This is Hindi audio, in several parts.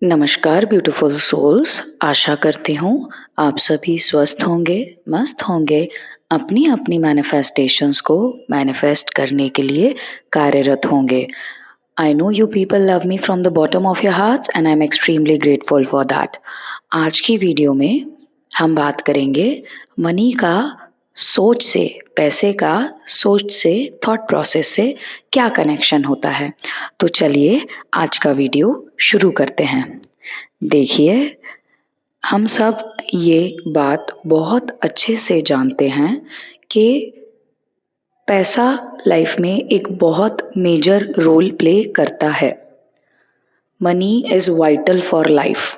नमस्कार ब्यूटीफुल सोल्स। आशा करती हूँ आप सभी स्वस्थ होंगे, मस्त होंगे, अपनी अपनी मैनिफेस्टेशंस को मैनिफेस्ट करने के लिए कार्यरत होंगे। I know you people love me from the bottom of your hearts and I am extremely grateful for that. आज की वीडियो में हम बात करेंगे मनी का सोच से, पैसे का सोच से, थॉट प्रोसेस से क्या कनेक्शन होता है। तो चलिए आज का वीडियो शुरू करते हैं। देखिए, हम सब ये बात बहुत अच्छे से जानते हैं कि पैसा लाइफ में एक बहुत मेजर रोल प्ले करता है। Money is vital for life.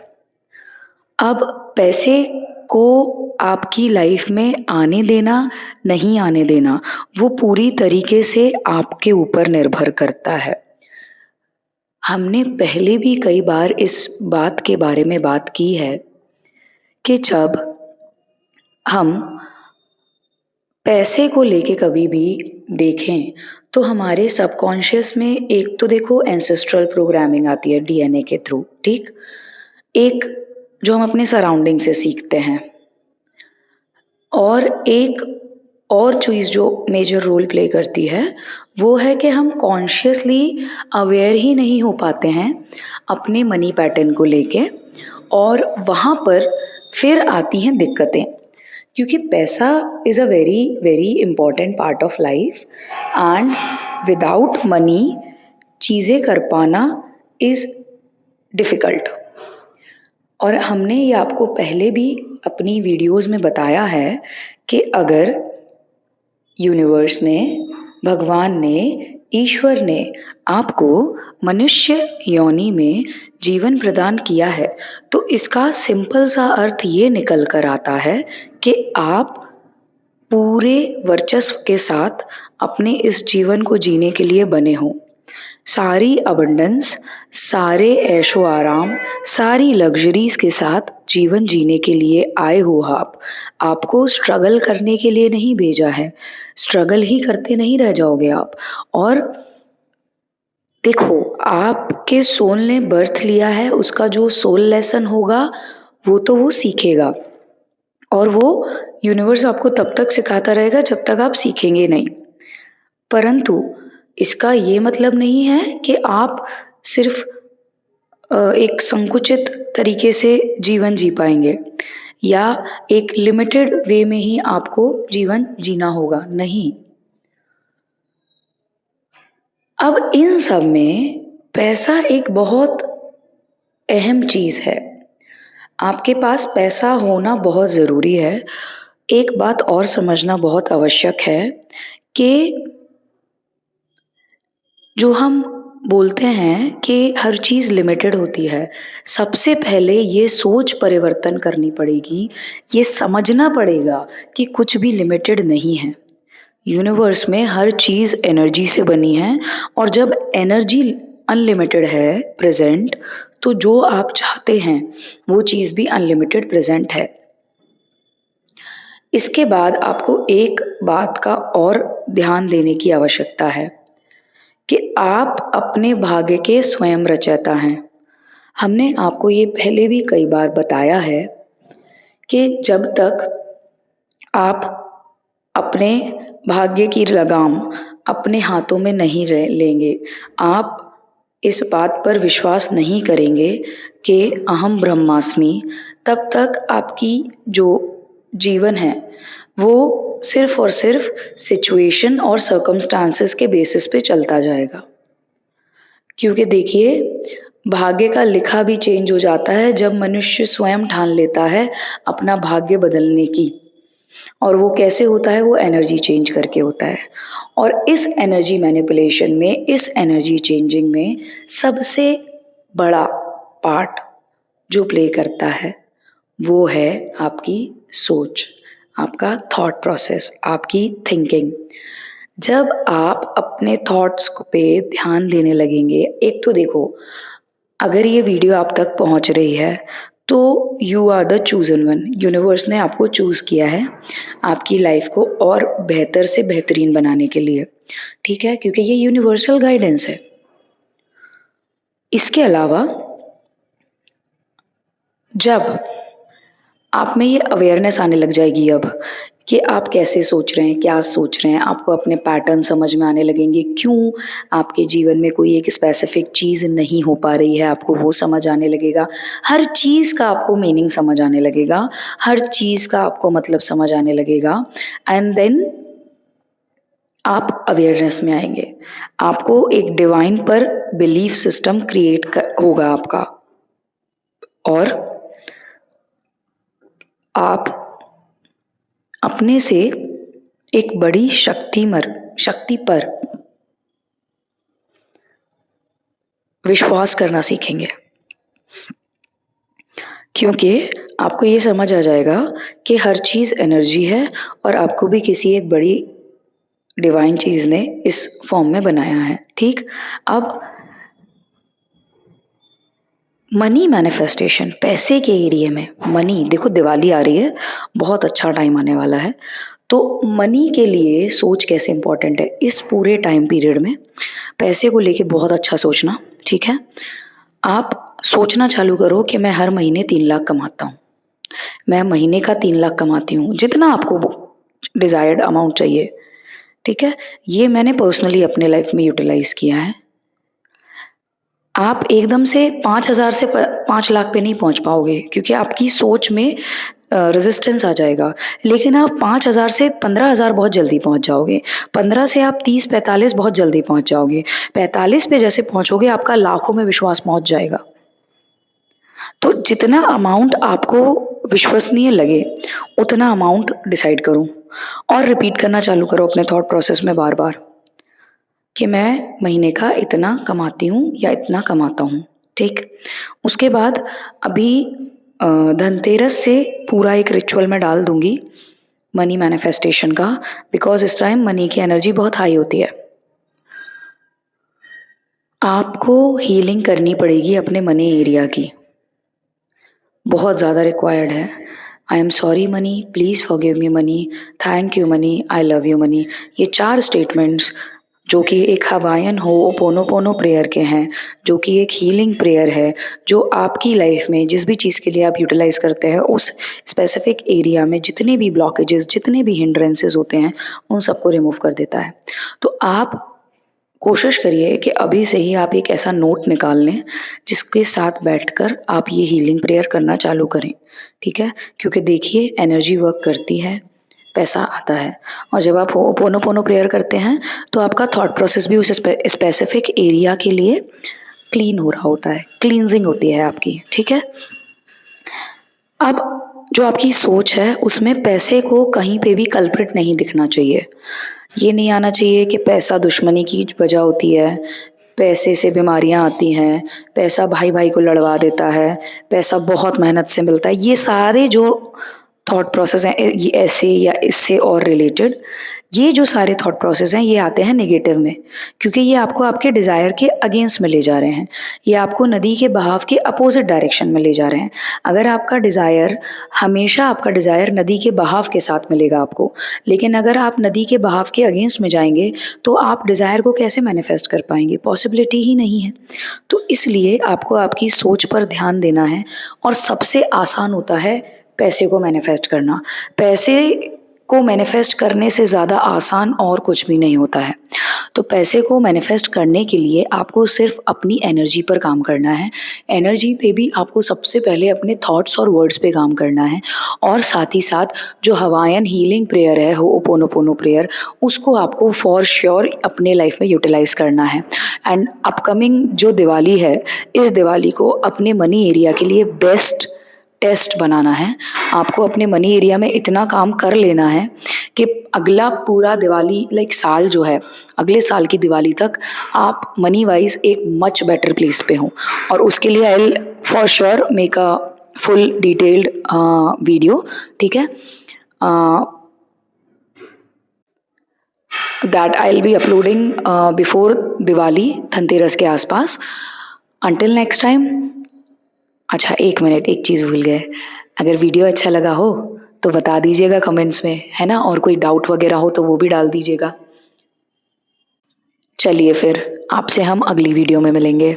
अब पैसे को आपकी लाइफ में आने देना, नहीं आने देना, वो पूरी तरीके से आपके ऊपर निर्भर करता है। हमने पहले भी कई बार इस बात के बारे में बात की है कि जब हम पैसे को लेके कभी भी देखें तो हमारे सबकॉन्शियस में एक तो देखो एंसेस्ट्रल प्रोग्रामिंग आती है डीएनए के थ्रू, ठीक। एक जो हम अपने सराउंडिंग से सीखते हैं, और एक और चीज़ जो मेजर रोल प्ले करती है वो है कि हम कॉन्शियसली अवेयर ही नहीं हो पाते हैं अपने मनी पैटर्न को लेके, और वहाँ पर फिर आती हैं दिक्कतें। क्योंकि पैसा is a very very important part of life and without money चीज़ें कर पाना इज़ डिफ़िकल्ट। और हमने ये आपको पहले भी अपनी वीडियोस में बताया है कि अगर यूनिवर्स ने, भगवान ने, ईश्वर ने आपको मनुष्य योनि में जीवन प्रदान किया है तो इसका सिंपल सा अर्थ ये निकल कर आता है कि आप पूरे वर्चस्व के साथ अपने इस जीवन को जीने के लिए बने हो। सारी अबंडेंस, सारे ऐशो आराम, सारी लग्जरीज के साथ जीवन जीने के लिए आए हो आप। आपको स्ट्रगल करने के लिए नहीं भेजा है। स्ट्रगल ही करते नहीं रह जाओगे आप। और देखो, आपके सोल ने बर्थ लिया है, उसका जो सोल लेसन होगा वो तो वो सीखेगा, और वो यूनिवर्स आपको तब तक सिखाता रहेगा जब तक आप सीखेंगे नहीं। परंतु इसका ये मतलब नहीं है कि आप सिर्फ एक संकुचित तरीके से जीवन जी पाएंगे या एक लिमिटेड वे में ही आपको जीवन जीना होगा, नहीं। अब इन सब में पैसा एक बहुत अहम चीज़ है। आपके पास पैसा होना बहुत ज़रूरी है। एक बात और समझना बहुत आवश्यक है कि जो हम बोलते हैं कि हर चीज़ लिमिटेड होती है, सबसे पहले ये सोच परिवर्तन करनी पड़ेगी, ये समझना पड़ेगा कि कुछ भी लिमिटेड नहीं है। यूनिवर्स में हर चीज़ एनर्जी से बनी है, और जब एनर्जी अनलिमिटेड है प्रेज़ेंट, तो जो आप चाहते हैं वो चीज़ भी अनलिमिटेड प्रेज़ेंट है। इसके बाद आपको एक बात का और ध्यान देने की आवश्यकता है कि आप अपने भाग्य के स्वयं रचयिता हैं। हमने आपको ये पहले भी कई बार बताया है कि जब तक आप अपने भाग्य की लगाम अपने हाथों में नहीं लेंगे, आप इस बात पर विश्वास नहीं करेंगे कि अहम ब्रह्मास्मि, तब तक आपकी जो जीवन है वो सिर्फ और सिर्फ सिचुएशन और सर्कमस्टांसेस के बेसिस पे चलता जाएगा। क्योंकि देखिए, भाग्य का लिखा भी चेंज हो जाता है जब मनुष्य स्वयं ठान लेता है अपना भाग्य बदलने की। और वो कैसे होता है? वो एनर्जी चेंज करके होता है। और इस एनर्जी मैनिपुलेशन में, इस एनर्जी चेंजिंग में सबसे बड़ा पार्ट जो प्ले करता है वो है आपकी सोच, आपका थॉट प्रोसेस, आपकी थिंकिंग। जब आप अपने थॉट्स पे ध्यान देने लगेंगे, एक तो देखो, अगर ये वीडियो आप तक पहुंच रही है तो you are the chosen one. Universe ने आपको चूज किया है आपकी लाइफ को और बेहतर से बेहतरीन बनाने के लिए, ठीक है, क्योंकि ये यूनिवर्सल गाइडेंस है। इसके अलावा जब आप में ये अवेयरनेस आने लग जाएगी अब कि आप कैसे सोच रहे हैं, क्या सोच रहे हैं, आपको अपने पैटर्न समझ में आने लगेंगे, क्यों आपके जीवन में कोई एक स्पेसिफिक चीज़ नहीं हो पा रही है, आपको वो समझ आने लगेगा। हर चीज़ का आपको मीनिंग समझ आने लगेगा, हर चीज़ का आपको मतलब समझ आने लगेगा एंड देन आप अवेयरनेस में आएँगे। आपको एक डिवाइन पर बिलीफ सिस्टम क्रिएट क होगा आपका और आप अपने से एक बड़ी शक्ति पर विश्वास करना सीखेंगे। क्योंकि आपको ये समझ आ जाएगा कि हर चीज़ एनर्जी है और आपको भी किसी एक बड़ी डिवाइन चीज़ ने इस फॉर्म में बनाया है, ठीक? अब मनी मैनिफेस्टेशन, पैसे के एरिया में मनी, देखो दिवाली आ रही है, बहुत अच्छा टाइम आने वाला है। तो मनी के लिए सोच कैसे इम्पोर्टेंट है, इस पूरे टाइम पीरियड में पैसे को लेके बहुत अच्छा सोचना, ठीक है? आप सोचना चालू करो कि मैं हर महीने 3 लाख कमाता हूँ। मैं महीने का 3 लाख कमाती हूँ, जितना आपको वो डिज़ायर्ड अमाउंट चाहिए, ठीक है? ये मैंने पर्सनली अपने लाइफ़ में यूटिलाइज़ किया है। आप एकदम से 5,000 से प 5 लाख पे नहीं पहुँच पाओगे क्योंकि आपकी सोच में रेज़िस्टेंस आ जाएगा। लेकिन आप 5,000 से 15,000 बहुत जल्दी पहुँच जाओगे। 15 से आप 30-45 बहुत जल्दी पहुँच जाओगे। 45 पे जैसे पहुँचोगे आपका लाखों में विश्वास पहुँच जाएगा। तो जितना अमाउंट आपको विश्वसनीय लगे, उतना अमाउंट डिसाइड करो और रिपीट करना चालू करो अपने थॉट प्रोसेस में बार-बार कि मैं महीने का इतना कमाती हूँ या इतना कमाता हूँ, ठीक? उसके बाद अभी धनतेरस से पूरा एक रिचुअल मैं डाल दूँगी मनी मैनिफेस्टेशन का बिकॉज़ इस टाइम मनी की एनर्जी बहुत हाई होती है। आपको हीलिंग करनी पड़ेगी अपने मनी एरिया की। बहुत ज़्यादा रिक्वायर्ड है। I am sorry money, please forgive me money, thank you money, I love you money. ये 4 स्टेटमेंट्स जो कि एक हवायन होओपोनोपोनो प्रेयर के हैं, जो कि एक हीलिंग प्रेयर है, जो आपकी लाइफ़ में जिस भी चीज़ के लिए आप यूटिलाइज़ करते हैं, उस स्पेसिफ़िक एरिया में जितने भी ब्लॉकेजेस, जितने भी हिंड्रेंसेस होते हैं, उन सबको रिमूव कर देता है। तो आप कोशिश करिए कि अभी से ही आप एक ऐसा नोट निकाल लें, जिसके साथ बैठकर आप ये हीलिंग प्रेयर करना चालू करें, ठीक है? क्योंकि देखिए एनर्जी वर्क करती है, पैसा आता है और जब आप होओपोनोपोनो प्रेयर करते हैं, तो आपका थॉट प्रोसेस भी उस स्पेसिफिक एरिया के लिए क्लीन हो रहा होता है, क्लींजिंग होती है आपकी, ठीक है? अब जो आपकी सोच है, उसमें पैसे को कहीं पे भी कल्प्रिट नहीं दिखना चाहिए। ये नहीं आना चाहिए कि पैसा दुश्मनी की वजह होती है, पैसे से बीमारियाँ आती हैं, पैसा भाई-भाई को लड़वा देता है, पैसा बहुत मेहनत से मिलता है। ये सारे जो थॉट प्रोसेस हैं ये ऐसे या इससे और रिलेटेड, ये जो सारे थॉट प्रोसेस हैं, ये आते हैं नेगेटिव में, क्योंकि ये आपको आपके डिज़ायर के अगेंस्ट में ले जा रहे हैं। ये आपको नदी के बहाव के अपोज़िट डायरेक्शन में ले जा रहे हैं। अगर आपका डिज़ायर हमेशा आपका डिज़ायर नदी के बहाव के साथ मिलेगा आपको, लेकिन अगर आप नदी के बहाव के अगेंस्ट में जाएँगे, तो आप डिज़ायर को कैसे मैनिफेस्ट कर पाएँगे? पॉसिबिलिटी ही नहीं है। तो इसलिए आपको आपकी सोच पर ध्यान देना है और सबसे आसान होता है पैसे को मैनिफेस्ट करना। पैसे को मैनिफेस्ट करने से ज़्यादा आसान और कुछ भी नहीं होता है। तो पैसे को मैनिफेस्ट करने के लिए आपको सिर्फ़ अपनी एनर्जी पर काम करना है। एनर्जी पे भी आपको सबसे पहले अपने थॉट्स और वर्ड्स पे काम करना है और साथ ही साथ जो हवायन हीलिंग प्रेयर है, होओपोनोपोनो प्रेयर, उसको आपको फॉर श्योर अपने लाइफ़ में यूटिलाइज़ करना है। एंड अपकमिंग जो दिवाली है, इस दिवाली को अपने मनी एरिया के लिए बेस्ट टेस्ट बनाना है। आपको अपने मनी एरिया में इतना काम कर लेना है कि अगला पूरा दिवाली लाइक साल जो है, अगले साल की दिवाली तक आप मनी वाइज़ एक मच बेटर प्लेस पे हो और उसके लिए I will for sure make a full detailed video, ठीक है? That I will be uploading before Diwali, Dhanteras के आसपास। Until next time. अच्छा 1 मिनट, एक चीज़ भूल गए। अगर वीडियो अच्छा लगा हो तो बता दीजिएगा कमेंट्स में, है ना? और कोई डाउट वगैरह हो तो वो भी डाल दीजिएगा। चलिए फिर आपसे हम अगली वीडियो में मिलेंगे।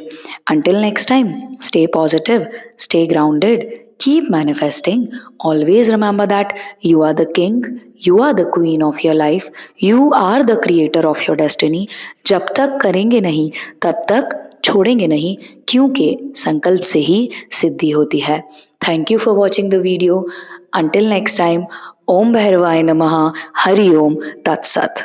Until next time, stay positive, stay grounded, keep manifesting, always remember that you are the king, you are the queen of your life, you are the creator of your destiny. जब तक करेंगे नहीं तब तक छोड़ेंगे नहीं, क्योंकि संकल्प से ही सिद्धि होती है। Thank you for watching the video. Until next time, ओम भैरवाय नमः, हरि ओम तत्सत।